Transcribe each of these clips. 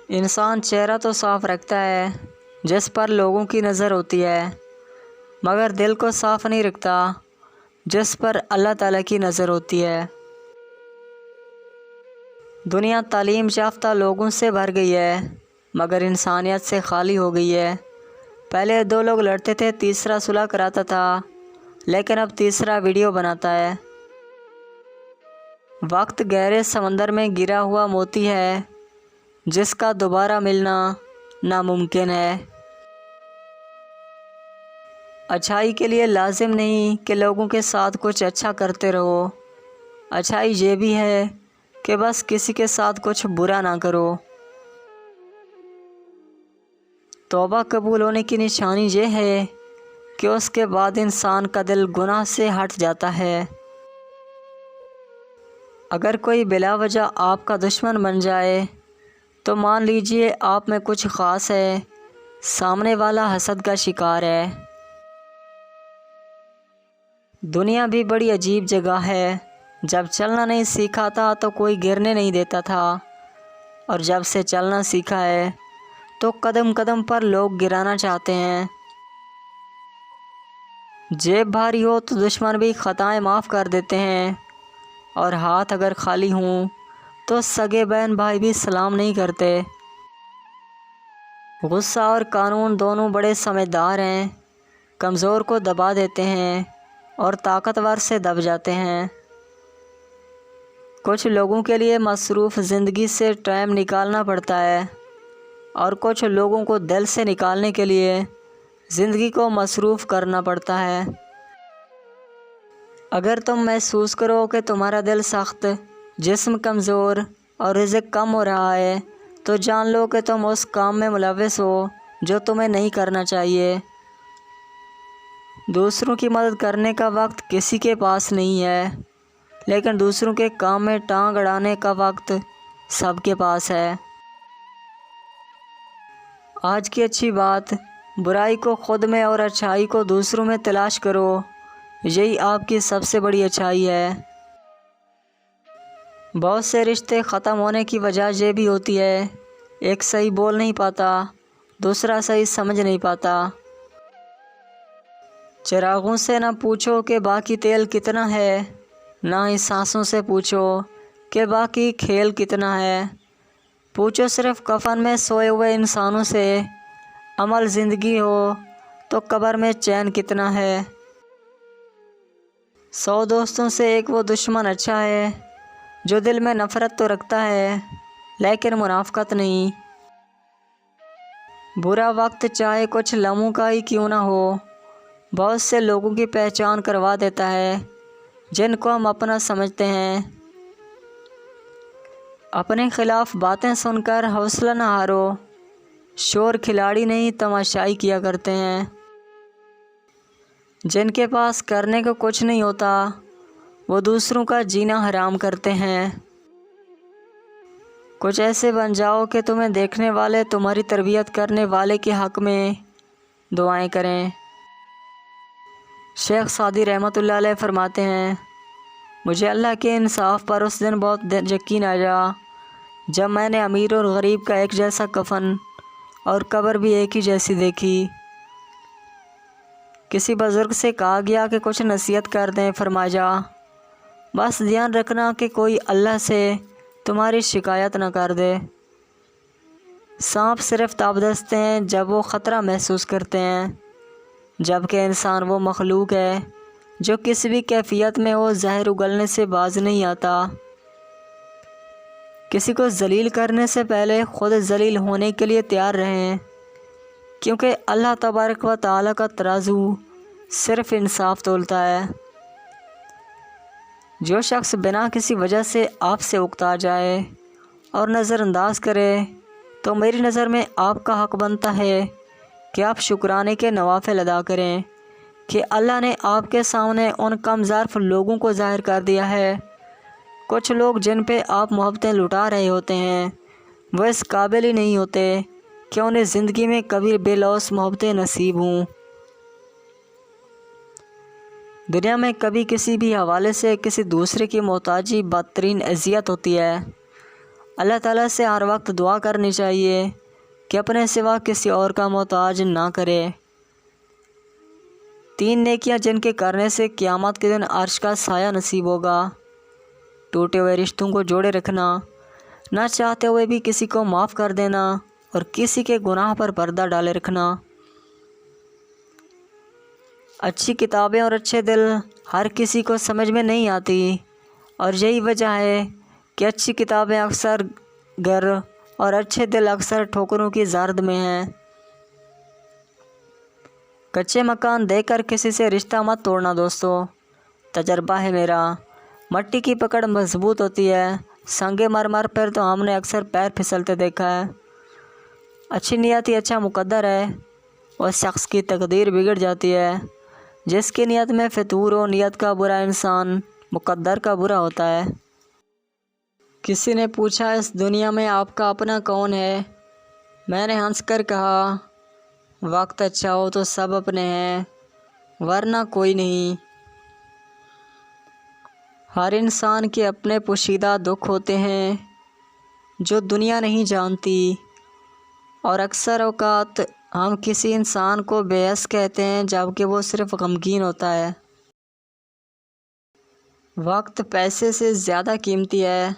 انسان چہرہ تو صاف رکھتا ہے جس پر لوگوں کی نظر ہوتی ہے، مگر دل کو صاف نہیں رکھتا جس پر اللہ تعالیٰ کی نظر ہوتی ہے۔ دنیا تعلیم یافتہ لوگوں سے بھر گئی ہے مگر انسانیت سے خالی ہو گئی ہے۔ پہلے 2 لوگ لڑتے تھے، تیسرا صلح کراتا تھا، لیکن اب تیسرا ویڈیو بناتا ہے۔ وقت گہرے سمندر میں گرا ہوا موتی ہے جس کا دوبارہ ملنا ناممکن ہے۔ اچھائی کے لیے لازم نہیں کہ لوگوں کے ساتھ کچھ اچھا کرتے رہو، اچھائی یہ بھی ہے کہ بس کسی کے ساتھ کچھ برا نہ کرو۔ توبہ قبول ہونے کی نشانی یہ ہے کہ اس کے بعد انسان کا دل گناہ سے ہٹ جاتا ہے۔ اگر کوئی بلا وجہ آپ کا دشمن بن جائے تو مان لیجئے آپ میں کچھ خاص ہے، سامنے والا حسد کا شکار ہے۔ دنیا بھی بڑی عجیب جگہ ہے، جب چلنا نہیں سیکھا تھا تو کوئی گرنے نہیں دیتا تھا، اور جب سے چلنا سیکھا ہے تو قدم قدم پر لوگ گرانا چاہتے ہیں۔ جیب بھاری ہو تو دشمن بھی خطائیں معاف کر دیتے ہیں، اور ہاتھ اگر خالی ہوں تو سگے بہن بھائی بھی سلام نہیں کرتے۔ غصہ اور قانون دونوں بڑے سمجھدار ہیں، کمزور کو دبا دیتے ہیں اور طاقتور سے دب جاتے ہیں۔ کچھ لوگوں کے لیے مصروف زندگی سے ٹائم نکالنا پڑتا ہے، اور کچھ لوگوں کو دل سے نکالنے کے لیے زندگی کو مصروف کرنا پڑتا ہے۔ اگر تم محسوس کرو کہ تمہارا دل سخت، جسم کمزور اور رزق کم ہو رہا ہے تو جان لو کہ تم اس کام میں ملوث ہو جو تمہیں نہیں کرنا چاہیے۔ دوسروں کی مدد کرنے کا وقت کسی کے پاس نہیں ہے، لیکن دوسروں کے کام میں ٹانگ اڑانے کا وقت سب کے پاس ہے۔ آج کی اچھی بات، برائی کو خود میں اور اچھائی کو دوسروں میں تلاش کرو، یہی آپ کی سب سے بڑی اچھائی ہے۔ بہت سے رشتے ختم ہونے کی وجہ یہ بھی ہوتی ہے، ایک صحیح بول نہیں پاتا، دوسرا صحیح سمجھ نہیں پاتا۔ چراغوں سے نہ پوچھو کہ باقی تیل کتنا ہے، نہ ہی سانسوں سے پوچھو کہ باقی کھیل کتنا ہے۔ پوچھو صرف کفن میں سوئے ہوئے انسانوں سے، عمل زندگی ہو تو قبر میں چین کتنا ہے۔ 100 دوستوں سے ایک وہ دشمن اچھا ہے جو دل میں نفرت تو رکھتا ہے لیکن منافقت نہیں۔ برا وقت چاہے کچھ لمحوں کا ہی کیوں نہ ہو، بہت سے لوگوں کی پہچان کروا دیتا ہے جن کو ہم اپنا سمجھتے ہیں۔ اپنے خلاف باتیں سن کر حوصلہ نہ ہارو، شور کھلاڑی نہیں تماشائی کیا کرتے ہیں۔ جن کے پاس کرنے کو کچھ نہیں ہوتا وہ دوسروں کا جینا حرام کرتے ہیں۔ کچھ ایسے بن جاؤ کہ تمہیں دیکھنے والے تمہاری تربیت کرنے والے کے حق میں دعائیں کریں۔ شیخ سعدی رحمۃ اللہ علیہ فرماتے ہیں، مجھے اللہ کے انصاف پر اس دن بہت یقین آیا جب میں نے امیر اور غریب کا ایک جیسا کفن اور قبر بھی ایک ہی جیسی دیکھی۔ کسی بزرگ سے کہا گیا کہ کچھ نصیحت کر دیں، فرمایا بس دھیان رکھنا کہ کوئی اللہ سے تمہاری شکایت نہ کر دے۔ سانپ صرف تب ڈستے ہیں جب وہ خطرہ محسوس کرتے ہیں، جبکہ انسان وہ مخلوق ہے جو کسی بھی کیفیت میں وہ زہر اگلنے سے باز نہیں آتا۔ کسی کو ذلیل کرنے سے پہلے خود ذلیل ہونے کے لیے تیار رہیں، کیونکہ اللہ تبارک و تعالیٰ کا ترازو صرف انصاف تولتا ہے۔ جو شخص بنا کسی وجہ سے آپ سے اکتا جائے اور نظر انداز کرے تو میری نظر میں آپ کا حق بنتا ہے کہ آپ شکرانے کے نوافل ادا کریں کہ اللہ نے آپ کے سامنے ان کم ظرف لوگوں کو ظاہر کر دیا ہے۔ کچھ لوگ جن پہ آپ محبتیں لٹا رہے ہوتے ہیں وہ اس قابل ہی نہیں ہوتے کہ انہیں زندگی میں کبھی بے لوث محبتیں نصیب ہوں۔ دنیا میں کبھی کسی بھی حوالے سے کسی دوسرے کی محتاجی بدترین اذیت ہوتی ہے، اللہ تعالیٰ سے ہر وقت دعا کرنی چاہیے کہ اپنے سوا کسی اور کا محتاج نہ کرے۔ 3 نیکیاں جن کے کرنے سے قیامت کے دن عرش کا سایہ نصیب ہوگا۔ ٹوٹے ہوئے رشتوں کو جوڑے رکھنا، نہ چاہتے ہوئے بھی کسی کو معاف کر دینا اور کسی کے گناہ پر پردہ ڈالے رکھنا۔ اچھی کتابیں اور اچھے دل ہر کسی کو سمجھ میں نہیں آتی، اور یہی وجہ ہے کہ اچھی کتابیں اکثر گھر اور اچھے دل اکثر ٹھوکروں کی زرد میں ہیں۔ کچے مکان دیکھ کر کسی سے رشتہ مت توڑنا دوستو، تجربہ ہے میرا۔ مٹی کی پکڑ مضبوط ہوتی ہے، سنگ مرمر پر تو ہم نے اکثر پیر پھسلتے دیکھا ہے۔ اچھی نیت ہی اچھا مقدر ہے، اور شخص کی تقدیر بگڑ جاتی ہے۔ جس کی نیت میں فتور ہو، نیت کا برا انسان مقدر کا برا ہوتا ہے۔ کسی نے پوچھا اس دنیا میں آپ کا اپنا کون ہے؟ میں نے ہنس کر کہا وقت اچھا ہو تو سب اپنے ہیں، ورنہ کوئی نہیں۔ ہر انسان کے اپنے پوشیدہ دکھ ہوتے ہیں جو دنیا نہیں جانتی، اور اکثر اوقات ہم کسی انسان کو بے حس کہتے ہیں جبکہ وہ صرف غمگین ہوتا ہے۔ وقت پیسے سے زیادہ قیمتی ہے۔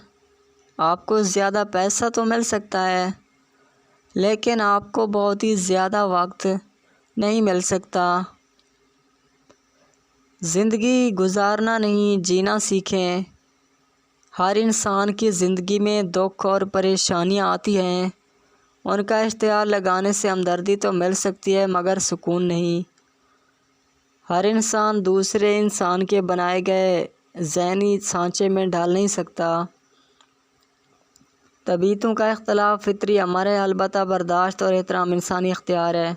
آپ کو زیادہ پیسہ تو مل سکتا ہے، لیکن آپ کو بہت ہی زیادہ وقت نہیں مل سکتا۔ زندگی گزارنا نہیں، جینا سیکھیں۔ ہر انسان کی زندگی میں دکھ اور پریشانیاں آتی ہیں، ان کا اشتہار لگانے سے ہمدردی تو مل سکتی ہے مگر سکون نہیں۔ ہر انسان دوسرے انسان کے بنائے گئے ذہنی سانچے میں ڈال نہیں سکتا۔ طبیعتوں کا اختلاف فطری امر ہے، البتہ برداشت اور احترام انسانی اختیار ہے،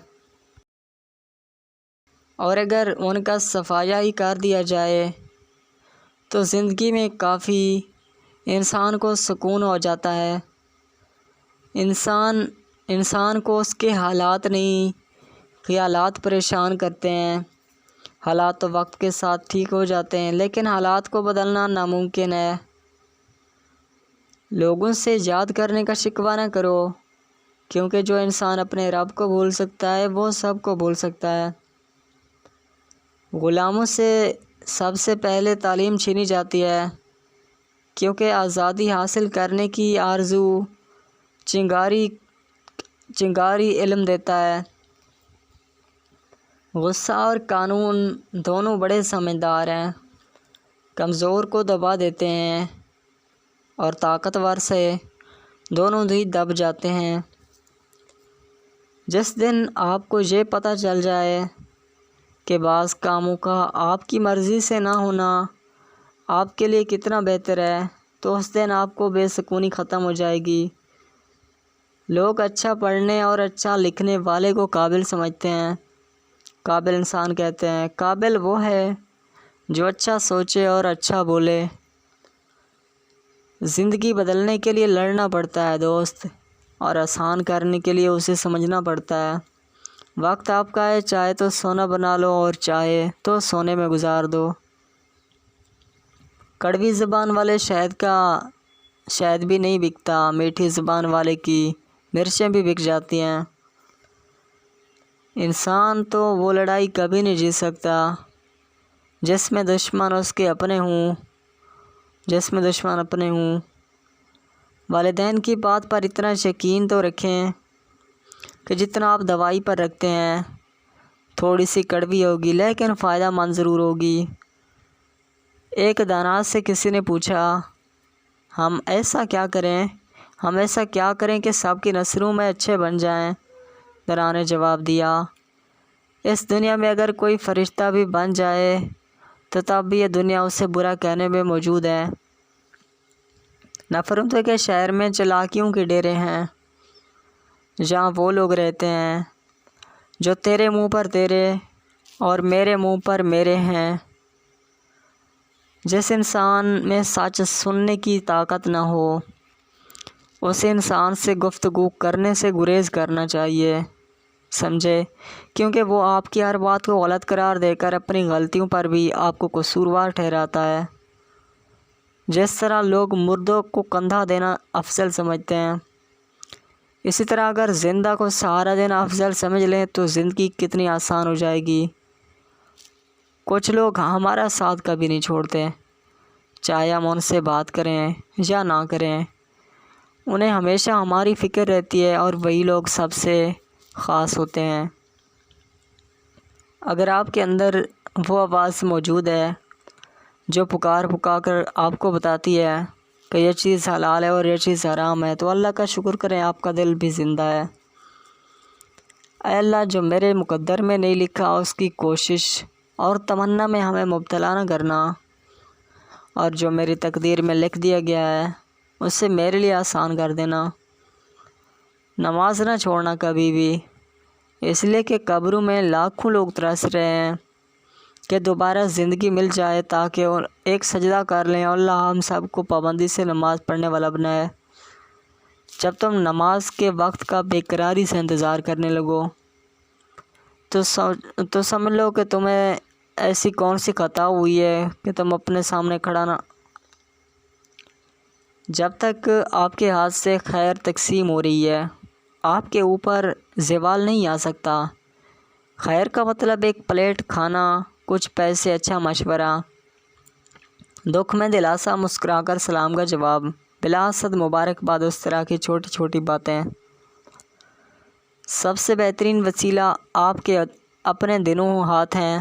اور اگر ان کا صفایا ہی کر دیا جائے تو زندگی میں کافی انسان کو سکون ہو جاتا ہے۔ انسان کو اس کے حالات نہیں، خیالات پریشان کرتے ہیں۔ حالات تو وقت کے ساتھ ٹھیک ہو جاتے ہیں، لیکن حالات کو بدلنا ناممکن ہے۔ لوگوں سے یاد کرنے کا شکوہ نہ کرو، کیونکہ جو انسان اپنے رب کو بھول سکتا ہے وہ سب کو بھول سکتا ہے۔ غلاموں سے سب سے پہلے تعلیم چھینی جاتی ہے، کیونکہ آزادی حاصل کرنے کی آرزو چنگاری علم دیتا ہے۔ غصہ اور قانون دونوں بڑے سمجھدار ہیں، کمزور کو دبا دیتے ہیں اور طاقتور سے دونوں ہی دب جاتے ہیں۔ جس دن آپ کو یہ پتہ چل جائے کہ بعض کاموں کا آپ کی مرضی سے نہ ہونا آپ کے لیے کتنا بہتر ہے، تو اس دن آپ کو بے سکونی ختم ہو جائے گی۔ لوگ اچھا پڑھنے اور اچھا لکھنے والے کو قابل سمجھتے ہیں، قابل انسان کہتے ہیں۔ قابل وہ ہے جو اچھا سوچے اور اچھا بولے۔ زندگی بدلنے کے لیے لڑنا پڑتا ہے دوست، اور آسان کرنے کے لیے اسے سمجھنا پڑتا ہے۔ وقت آپ کا ہے، چاہے تو سونا بنا لو اور چاہے تو سونے میں گزار دو۔ کڑوی زبان والے شہد کا شہد بھی نہیں بکتا، میٹھی زبان والے کی مرچیں بھی بک جاتی ہیں۔ انسان تو وہ لڑائی کبھی نہیں جیت سکتا جس میں دشمن اپنے ہوں۔ والدین کی بات پر اتنا یقین تو رکھیں کہ جتنا آپ دوائی پر رکھتے ہیں، تھوڑی سی کڑوی ہوگی لیکن فائدہ مند ضرور ہوگی۔ ایک دانا سے کسی نے پوچھا ہم ایسا کیا کریں کہ سب کی نسلوں میں اچھے بن جائیں؟ دانا نے جواب دیا، اس دنیا میں اگر کوئی فرشتہ بھی بن جائے تو تب بھی یہ دنیا اسے برا کہنے میں موجود ہے۔ نفرتوں کے شہر میں چلاکیوں کے ڈیرے ہیں، جہاں وہ لوگ رہتے ہیں جو تیرے منہ پر تیرے اور میرے منہ پر میرے ہیں۔ جس انسان میں سچ سننے کی طاقت نہ ہو، اس انسان سے گفتگو کرنے سے گریز کرنا چاہیے، سمجھے؟ کیونکہ وہ آپ کی ہر بات کو غلط قرار دے کر اپنی غلطیوں پر بھی آپ کو قصوروار ٹھہراتا ہے۔ جس طرح لوگ مردوں کو کندھا دینا افضل سمجھتے ہیں، اسی طرح اگر زندہ کو سہارا دینا افضل سمجھ لیں تو زندگی کتنی آسان ہو جائے گی۔ کچھ لوگ ہمارا ساتھ کبھی نہیں چھوڑتے، چاہے ہم ان سے بات کریں یا نہ کریں، انہیں ہمیشہ ہماری فکر رہتی ہے، اور وہی لوگ سب سے خاص ہوتے ہیں۔ اگر آپ کے اندر وہ آواز موجود ہے جو پکار کر آپ کو بتاتی ہے کہ یہ چیز حلال ہے اور یہ چیز حرام ہے، تو اللہ کا شکر کریں، آپ کا دل بھی زندہ ہے۔ اے اللہ، جو میرے مقدر میں نہیں لکھا اس کی کوشش اور تمنا میں ہمیں مبتلا نہ کرنا، اور جو میری تقدیر میں لکھ دیا گیا ہے اسے میرے لیے آسان کر دینا۔ نماز نہ چھوڑنا کبھی بھی، اس لیے کہ قبروں میں لاکھوں لوگ ترس رہے ہیں کہ دوبارہ زندگی مل جائے تاکہ ایک سجدہ کر لیں۔ اللہ ہم سب کو پابندی سے نماز پڑھنے والا بنائے۔ جب تم نماز کے وقت کا بے قراری سے انتظار کرنے لگو تو سمجھ لو کہ تمہیں ایسی کون سی خطا ہوئی ہے کہ تم اپنے سامنے کھڑا نہ۔ جب تک آپ کے ہاتھ سے خیر تقسیم ہو رہی ہے، آپ کے اوپر زوال نہیں آ سکتا۔ خیر کا مطلب ایک پلیٹ کھانا، کچھ پیسے، اچھا مشورہ، دکھ میں دلاسا، مسکرا کر سلام کا جواب، بلا حسد مبارکباد، اس طرح کی چھوٹی چھوٹی باتیں۔ سب سے بہترین وسیلہ آپ کے اپنے دونوں ہاتھ ہیں۔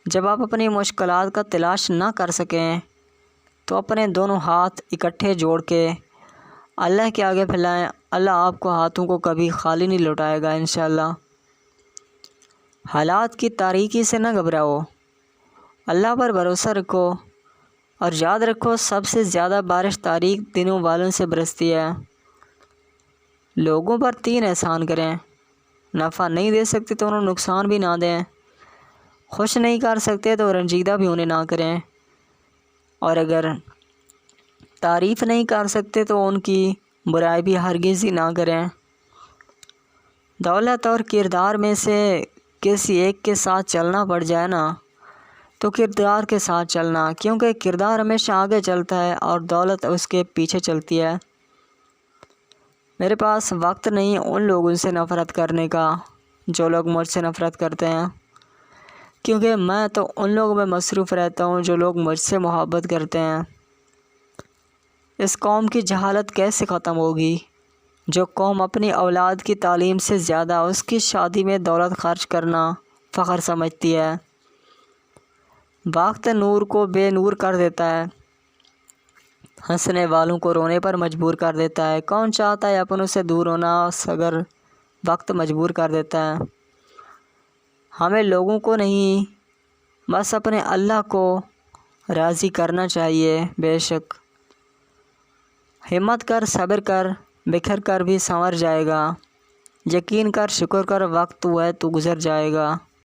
جب آپ اپنی مشکلات کا تلاش نہ کر سکیں تو اپنے دونوں ہاتھ اکٹھے جوڑ کے اللہ کے آگے پھیلائیں۔ اللہ آپ کو ہاتھوں کو کبھی خالی نہیں لوٹائے گا انشاءاللہ۔ حالات کی تاریکی سے نہ گھبراؤ، اللہ پر بھروسہ رکھو، اور یاد رکھو سب سے زیادہ بارش تاریک دنوں والوں سے برستی ہے۔ لوگوں پر 3 احسان کریں، نفع نہیں دے سکتے تو انہیں نقصان بھی نہ دیں، خوش نہیں کر سکتے تو رنجیدہ بھی انہیں نہ کریں، اور اگر تعریف نہیں کر سکتے تو ان کی برائی بھی ہرگز ہی نہ کریں۔ دولت اور کردار میں سے کسی ایک کے ساتھ چلنا پڑ جائے نا تو کردار کے ساتھ چلنا، کیونکہ کردار ہمیشہ آگے چلتا ہے اور دولت اس کے پیچھے چلتی ہے۔ میرے پاس وقت نہیں ان لوگوں سے نفرت کرنے کا جو لوگ مجھ سے نفرت کرتے ہیں، کیونکہ میں تو ان لوگوں میں مصروف رہتا ہوں جو لوگ مجھ سے محبت کرتے ہیں۔ اس قوم کی جہالت کیسے ختم ہوگی جو قوم اپنی اولاد کی تعلیم سے زیادہ اس کی شادی میں دولت خرچ کرنا فخر سمجھتی ہے۔ وقت نور کو بے نور کر دیتا ہے، ہنسنے والوں کو رونے پر مجبور کر دیتا ہے۔ کون چاہتا ہے اپنوں سے دور ہونا اگر وقت مجبور کر دیتا ہے؟ ہمیں لوگوں کو نہیں، بس اپنے اللہ کو راضی کرنا چاہیے۔ بے شک ہمت کر، صبر کر، بکھر کر بھی سنور جائے گا، یقین کر، شکر کر، وقت تو ہے تو گزر جائے گا۔